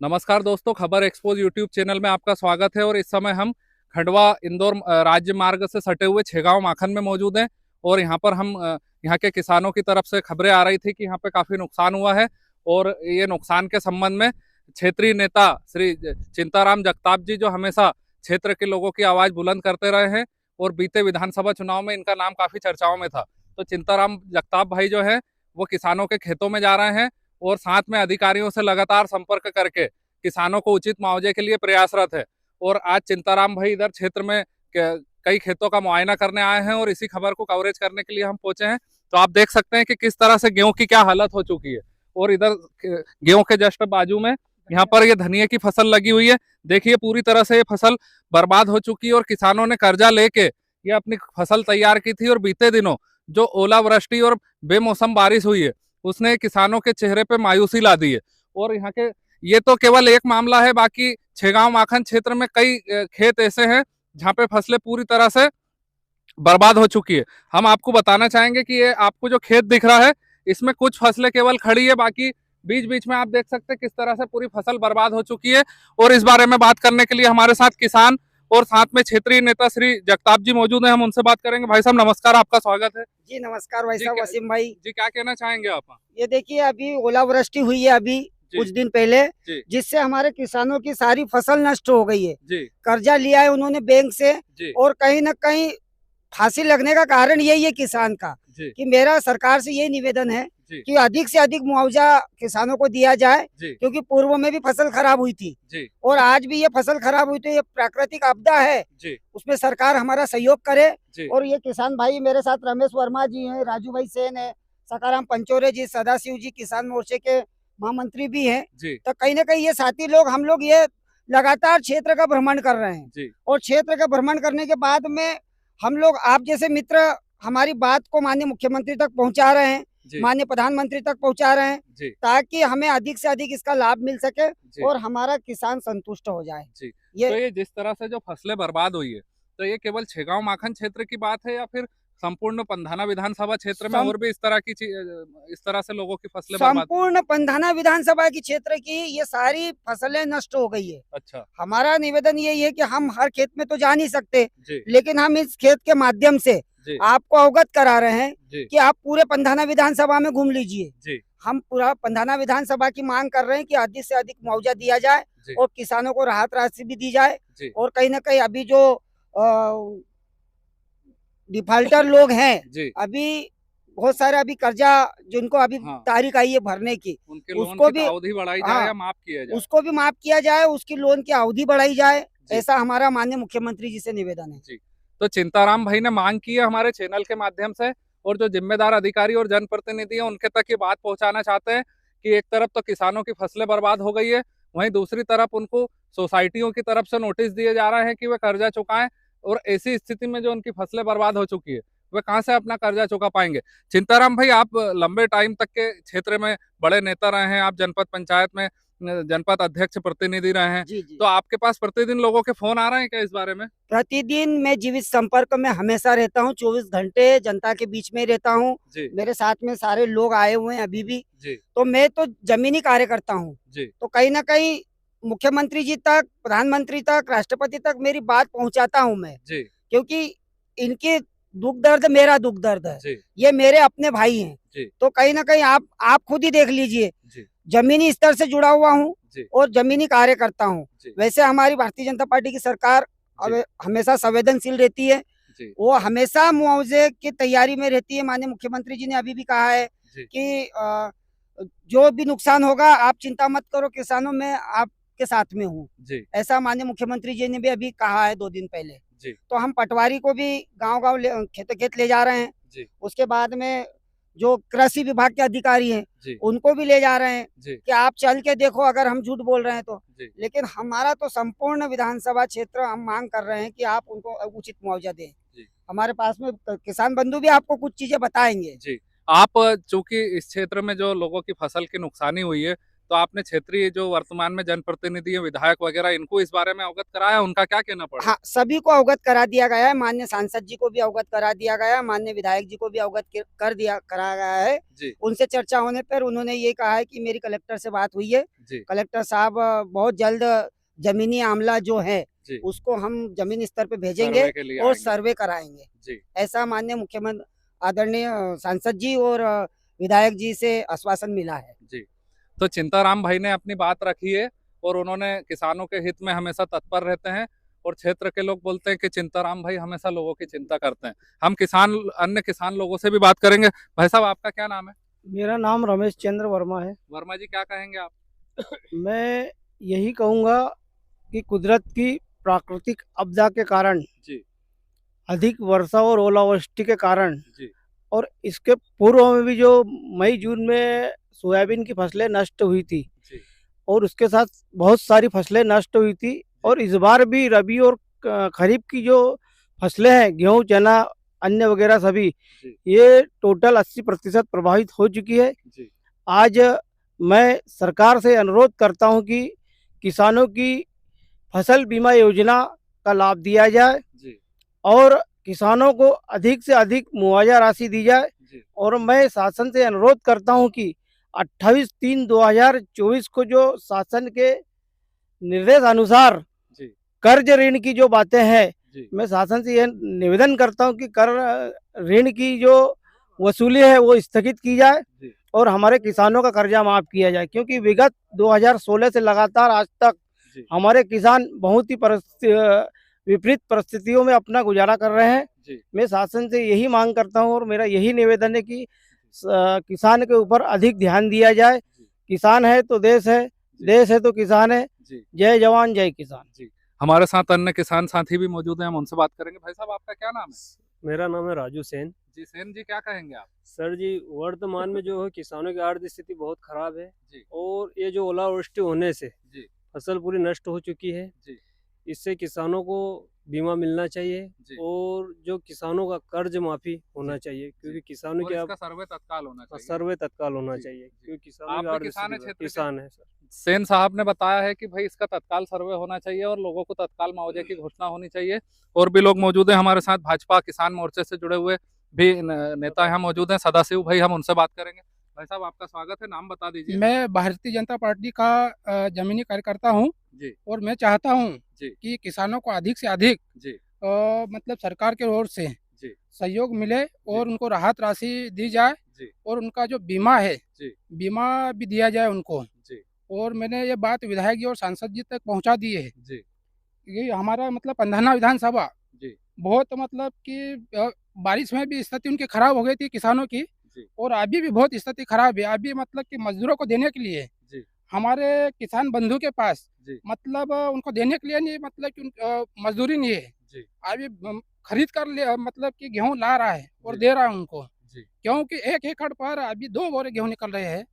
नमस्कार दोस्तों, खबर एक्सपोज यूट्यूब चैनल में आपका स्वागत है। और इस समय हम खंडवा इंदौर राज्य मार्ग से सटे हुए छेगांव माखन में मौजूद हैं। और यहाँ पर हम यहाँ के किसानों की तरफ से खबरें आ रही थी कि यहाँ पे काफी नुकसान हुआ है। और ये नुकसान के संबंध में क्षेत्रीय नेता श्री चिंताराम जगताप जी, जो हमेशा क्षेत्र के लोगों की आवाज बुलंद करते रहे हैं और बीते विधानसभा चुनाव में इनका नाम काफी चर्चाओं में था, तो चिंताराम जगताप भाई जो है वो किसानों के खेतों में जा रहे हैं और साथ में अधिकारियों से लगातार संपर्क करके किसानों को उचित मुआवजे के लिए प्रयासरत है। और आज चिंताराम भाई इधर क्षेत्र में कई खेतों का मुआयना करने आए हैं और इसी खबर को कवरेज करने के लिए हम पहुंचे हैं। तो आप देख सकते हैं कि किस तरह से गेहूं की क्या हालत हो चुकी है। और इधर गेहूं के जस्ट बाजू में यहाँ पर ये धनिया की फसल लगी हुई है। देखिए पूरी तरह से ये फसल बर्बाद हो चुकी है और किसानों ने कर्जा लेके ये अपनी फसल तैयार की थी। और बीते दिनों जो ओलावृष्टि और बेमौसम बारिश हुई है उसने किसानों के चेहरे पे मायूसी ला दी है। और यहाँ के ये तो केवल एक मामला है, बाकी छेगांव माखन क्षेत्र में कई खेत ऐसे हैं जहाँ पे फसलें पूरी तरह से बर्बाद हो चुकी है। हम आपको बताना चाहेंगे कि ये आपको जो खेत दिख रहा है इसमें कुछ फसलें केवल खड़ी है, बाकी बीच बीच में आप देख सकते हैं किस तरह से पूरी फसल बर्बाद हो चुकी है। और इस बारे में बात करने के लिए हमारे साथ किसान और साथ में क्षेत्रीय नेता श्री जगताप जी मौजूद हैं। हम उनसे बात करेंगे। भाई साहब नमस्कार, आपका स्वागत है। जी नमस्कार भाई जी साहब, वसीम भाई। जी क्या कहना चाहेंगे आप? ये देखिए अभी ओलावृष्टि हुई है अभी कुछ दिन पहले, जिससे हमारे किसानों की सारी फसल नष्ट हो गई है। कर्जा लिया है उन्होंने बैंक से, और कहीं न कहीं फांसी लगने का कारण यही है किसान का कि मेरा सरकार से यही निवेदन है कि अधिक से अधिक मुआवजा किसानों को दिया जाए, क्योंकि पूर्व में भी फसल खराब हुई थी और आज भी ये फसल खराब हुई, तो ये प्राकृतिक आपदा है, उसमें सरकार हमारा सहयोग करे। और ये किसान भाई मेरे साथ रमेश वर्मा जी हैं, राजू भाई सेन है, सकाराम पंचोरे जी, सदाशिव जी किसान मोर्चे के महामंत्री भी हैं। तो कहीं ना कहीं ये साथी लोग, हम लोग ये लगातार क्षेत्र का भ्रमण कर रहे हैं और क्षेत्र का भ्रमण करने के बाद में हम लोग, आप जैसे मित्र हमारी बात को माननीय मुख्यमंत्री तक पहुंचा रहे हैं, माननीय प्रधानमंत्री तक पहुंचा रहे हैं, ताकि हमें अधिक से अधिक इसका लाभ मिल सके और हमारा किसान संतुष्ट हो जाए। तो ये जिस तरह से जो फसलें बर्बाद हुई है, तो ये केवल छेगांव माखन क्षेत्र की बात है या फिर संपूर्ण पंधाना विधानसभा क्षेत्र में और भी इस तरह से लोगों की फसलें बर्बाद? संपूर्ण पंधाना विधानसभा की क्षेत्र की ये सारी फसलें नष्ट हो गई है। अच्छा, हमारा निवेदन यही है कि हम हर खेत में तो जा नहीं सकते, लेकिन हम इस खेत के माध्यम से आपको अवगत करा रहे हैं कि आप पूरे पंधाना विधानसभा में घूम लीजिए। हम पूरा पंधाना विधानसभा की मांग कर रहे हैं कि अधिक से अधिक मुआवजा दिया जाए और किसानों को राहत राशि भी दी जाए। और कहीं ना कहीं अभी जो डिफाल्टर लोग हैं, अभी बहुत सारे अभी कर्जा जिनको अभी तारीख आई है भरने की, उसको भी अवधि बढ़ाई जाए या माफ किया जाए, उसको भी माफ किया जाए, उसकी लोन की अवधि बढ़ाई जाए, ऐसा हमारा माननीय मुख्यमंत्री जी से निवेदन है। तो चिंताराम भाई ने मांग की है हमारे चैनल के माध्यम से, और जो जिम्मेदार अधिकारी और जनप्रतिनिधि हैं उनके तक ये बात पहुंचाना चाहते हैं कि एक तरफ तो किसानों की फसलें बर्बाद हो गई है, वहीं दूसरी तरफ उनको सोसाइटियों की तरफ से नोटिस दिए जा रहे हैं कि वे कर्जा चुकाएं। और ऐसी स्थिति में जो उनकी फसलें बर्बाद हो चुकी है वे कहां से अपना कर्जा चुका पाएंगे? चिंताराम भाई, आप लंबे टाइम तक के क्षेत्र में बड़े नेता रहे हैं, आप जनपद पंचायत में जनपद अध्यक्ष प्रतिनिधि रहे हैं, तो आपके पास प्रतिदिन लोगों के फोन आ रहे हैं क्या इस बारे में? प्रतिदिन मैं जीवित संपर्क में हमेशा रहता हूँ, 24 घंटे जनता के बीच में रहता हूँ। मेरे साथ में सारे लोग आए हुए हैं अभी भी, तो मैं तो जमीनी कार्य करता हूँ, तो कहीं ना कहीं मुख्यमंत्री जी तक, प्रधानमंत्री तक, राष्ट्रपति तक मेरी बात पहुंचाता हूं मैं, क्योंकि इनके दुख दर्द मेरा दुख दर्द है, ये मेरे अपने भाई हैं। तो कहीं ना कहीं आप खुद ही देख लीजिए, जमीनी स्तर से जुड़ा हुआ हूं और जमीनी कार्य करता हूं। वैसे हमारी भारतीय जनता पार्टी की सरकार हमेशा संवेदनशील रहती है, वो हमेशा मुआवजे की तैयारी में रहती है। माननीय मुख्यमंत्री जी ने अभी भी कहा है कि जो भी नुकसान होगा आप चिंता मत करो, किसानों में आपके साथ में हूँ, ऐसा माननीय मुख्यमंत्री जी ने भी अभी कहा है 2 दिन पहले। तो हम पटवारी को भी गांव-गांव खेत ले जा रहे हैं। उसके बाद में जो कृषि विभाग के अधिकारी हैं उनको भी ले जा रहे हैं कि आप चल के देखो अगर हम झूठ बोल रहे हैं तो। लेकिन हमारा तो संपूर्ण विधानसभा क्षेत्र हम मांग कर रहे हैं कि आप उनको उचित मुआवजा दें। हमारे पास में किसान बंधु भी आपको कुछ चीजें बताएंगे। आप चूंकि इस क्षेत्र में जो लोगों की फसल की नुकसानी हुई है, तो आपने क्षेत्रीय जो वर्तमान में जनप्रतिनिधि है, विधायक वगैरह, इनको इस बारे में अवगत कराया, उनका क्या कहना पड़ा? हाँ, सभी को अवगत करा दिया गया है, माननीय सांसद जी को भी अवगत करा दिया गया है, माननीय विधायक जी को भी अवगत करा गया है जी। उनसे चर्चा होने पर उन्होंने ये कहा है कि मेरी कलेक्टर से बात हुई है जी। कलेक्टर साहब बहुत जल्द जमीनी आमला जो है उसको हम जमीन स्तर पे भेजेंगे और सर्वे कराएंगे जी। ऐसा माननीय मुख्यमंत्री आदरणीय सांसद जी और विधायक जी से आश्वासन मिला है जी। तो चिंताराम भाई ने अपनी बात रखी है और उन्होंने किसानों के हित में हमेशा तत्पर रहते हैं और क्षेत्र के लोग बोलते हैं कि चिंताराम भाई हमेशा लोगों की चिंता करते हैं। हम अन्य किसान लोगों से भी बात करेंगे। भाई साहब, आपका क्या नाम है? मेरा नाम रमेश चंद्र वर्मा है। वर्मा जी, क्या कहेंगे आप? मैं यही कहूँगा कि कुदरत की प्राकृतिक आपदा के कारण जी, अधिक वर्षा और ओलावृष्टि के कारण जी, और इसके पूर्व में भी जो मई जून में सोयाबीन की फसलें नष्ट हुई थी जी, और उसके साथ बहुत सारी फसलें नष्ट हुई थी, और इस बार भी रबी और खरीफ की जो फसलें हैं, गेहूं, चना, अन्य वगैरह सभी, ये टोटल 80% प्रभावित हो चुकी है जी। आज मैं सरकार से अनुरोध करता हूं कि किसानों की फसल बीमा योजना का लाभ दिया जाए जी, और किसानों को अधिक से अधिक मुआवजा राशि दी जाए जी। और मैं शासन से अनुरोध करता हूं कि 28/3/2024 को जो शासन के निर्देश अनुसार कर्ज ऋण की जो बातें हैं, मैं शासन से यह निवेदन करता हूं कि कर ऋण की जो वसूली है वो स्थगित की जाए और हमारे किसानों का कर्जा माफ किया जाए, क्योंकि विगत 2016 से लगातार आज तक हमारे किसान बहुत ही विपरीत परिस्थितियों में अपना गुजारा कर रहे हैं। मैं शासन से यही मांग करता हूं और मेरा यही निवेदन है कि किसान के ऊपर अधिक ध्यान दिया जाए। किसान है तो देश है, देश है तो किसान है। जय जवान जय किसान। हमारे साथ अन्य किसान साथी भी मौजूद हैं, हम उनसे बात करेंगे। भाई साहब, आपका क्या नाम है? मेरा नाम है राजू सेन जी। सेन जी, क्या कहेंगे आप? सर जी, वर्तमान में जो है किसानों की आर्थिक स्थिति बहुत खराब है जी। और ये जो ओलावृष्टि होने से जी, फसल पूरी नष्ट हो चुकी है जी। इससे किसानों को बीमा मिलना चाहिए और जो किसानों का कर्ज माफी होना चाहिए, क्योंकि किसानों की सर्वे तत्काल होना चाहिए। सर्वे तत्काल होना चाहिए, क्योंकि किसान है सर। सेन साहब ने बताया है कि भाई इसका तत्काल सर्वे होना चाहिए और लोगों को तत्काल मुआवजे की घोषणा होनी चाहिए। और भी लोग मौजूद हैं हमारे साथ, भाजपा किसान मोर्चे से जुड़े हुए भी नेता यहाँ मौजूद हैं। सदाशिव भाई, हम उनसे बात करेंगे। भाई साहब, आपका स्वागत है, नाम बता दीजिए। मैं भारतीय जनता पार्टी का जमीनी कार्यकर्ता हूँ और मैं चाहता हूँ कि किसानों को अधिक से अधिक मतलब सरकार की ओर से सहयोग मिले और उनको राहत राशि दी जाए और उनका जो बीमा है बीमा भी दिया जाए उनको। और मैंने ये बात विधायक जी और सांसद जी तक पहुंचा दी है कि हमारा मतलब पंधाना विधानसभा बहुत मतलब कि बारिश में भी स्थिति उनकी खराब हो गई थी किसानों की, और अभी भी बहुत स्थिति खराब है। अभी मतलब कि मजदूरों को देने के लिए हमारे किसान बंधु के पास मतलब उनको देने के लिए नहीं, मतलब कि मजदूरी नहीं है। अभी खरीद कर ले मतलब कि गेहूं ला रहा है और दे रहा है उनको, क्योंकि 1 एकड़ पर अभी 2 बोरे गेहूं निकल रहे हैं।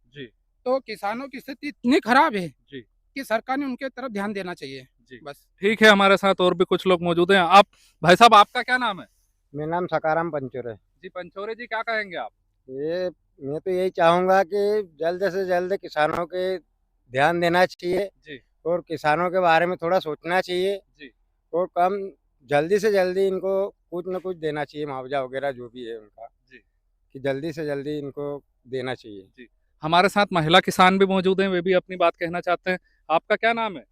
तो किसानों की स्थिति इतनी खराब है कि सरकार ने उनके तरफ ध्यान देना चाहिए बस। ठीक है, हमारे साथ और भी कुछ लोग मौजूद हैं। आप भाई साहब, आपका क्या नाम है? मेरा नाम सकाराम पंचोरे जी। पंचोरे जी, क्या कहेंगे आप? मैं तो यही चाहूँगा कि जल्द से जल्द किसानों के ध्यान देना चाहिए जी, और किसानों के बारे में थोड़ा सोचना चाहिए जी, और जल्दी से जल्दी इनको कुछ न कुछ देना चाहिए, मुआवजा वगैरह जो भी है उनका जी, कि जल्दी से जल्दी इनको देना चाहिए जी। हमारे साथ महिला किसान भी मौजूद हैं, वे भी अपनी बात कहना चाहते हैं। आपका क्या नाम है?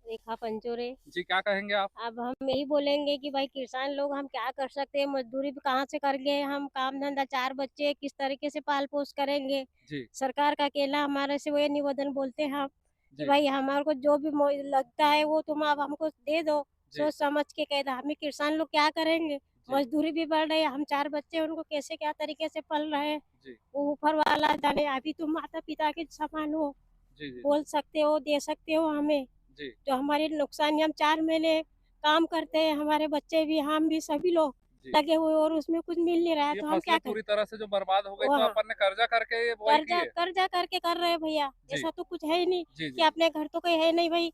रेखा पंचोरे जी। क्या कहेंगे आप? अब हम यही बोलेंगे कि भाई किसान लोग हम क्या कर सकते हैं, मजदूरी भी कहाँ से करेंगे, हम काम धंधा 4 बच्चे किस तरीके से पाल पोस करेंगे जी। सरकार का अकेला हमारे से वो निवेदन बोलते हैं हम कि भाई हमारे को जो भी लगता है वो तुम अब हमको दे दो, सोच समझ के कह दो। हमें किसान लोग क्या करेंगे, मजदूरी भी बढ़ रही है, हम 4 बच्चे उनको कैसे क्या तरीके से पल रहे हैं, वो ऊपर वाला जाने। अभी तुम माता पिता के समान हो, बोल सकते हो, दे सकते हो हमें जो हमारे नुकसान। हम 4 महीने काम करते हैं, हमारे बच्चे भी, हम भी, सभी लोग लगे हुए और उसमें कुछ मिल नहीं रहा है, तो हम क्या पूरी तरह से जो बर्बाद हो गई, तो अपन ने कर्जा करके कर्जा करके कर रहे हैं भैया। ऐसा तो कुछ है ही नहीं कि अपने घर तो कोई है नहीं भाई,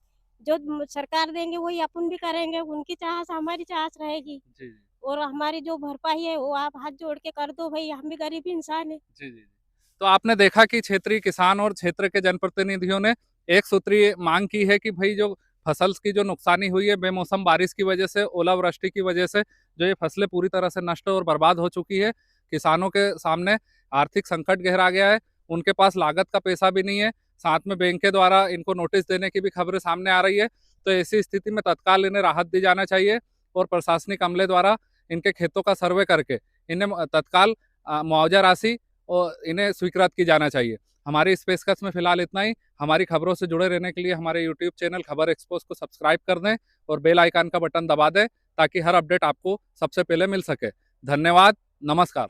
जो सरकार देंगे वही अपन भी करेंगे, उनकी चाहत हमारी चाहत रहेगी और हमारी जो भरपाई है वो आप हाथ जोड़ के कर दो भाई, हम भी गरीब इंसान है। तो आपने देखा कि क्षेत्रीय किसान और क्षेत्र के जनप्रतिनिधियों ने एक सूत्रीय मांग की है कि भाई जो फसल की जो नुकसानी हुई है बेमौसम बारिश की वजह से, ओलावृष्टि की वजह से जो ये फसलें पूरी तरह से नष्ट और बर्बाद हो चुकी है, किसानों के सामने आर्थिक संकट गहरा गया है, उनके पास लागत का पैसा भी नहीं है, साथ में बैंक के द्वारा इनको नोटिस देने की भी खबरें सामने आ रही है। तो ऐसी स्थिति में तत्काल इन्हें राहत दी जाना चाहिए और प्रशासनिक अमले द्वारा इनके खेतों का सर्वे करके इन्हें तत्काल मुआवजा राशि और इन्हें स्वीकृत की जाना चाहिए। हमारी इस पेशकश में फिलहाल इतना ही। हमारी खबरों से जुड़े रहने के लिए हमारे यूट्यूब चैनल खबर एक्सपोज को सब्सक्राइब कर दें और बेल आइकन का बटन दबा दें ताकि हर अपडेट आपको सबसे पहले मिल सके। धन्यवाद, नमस्कार।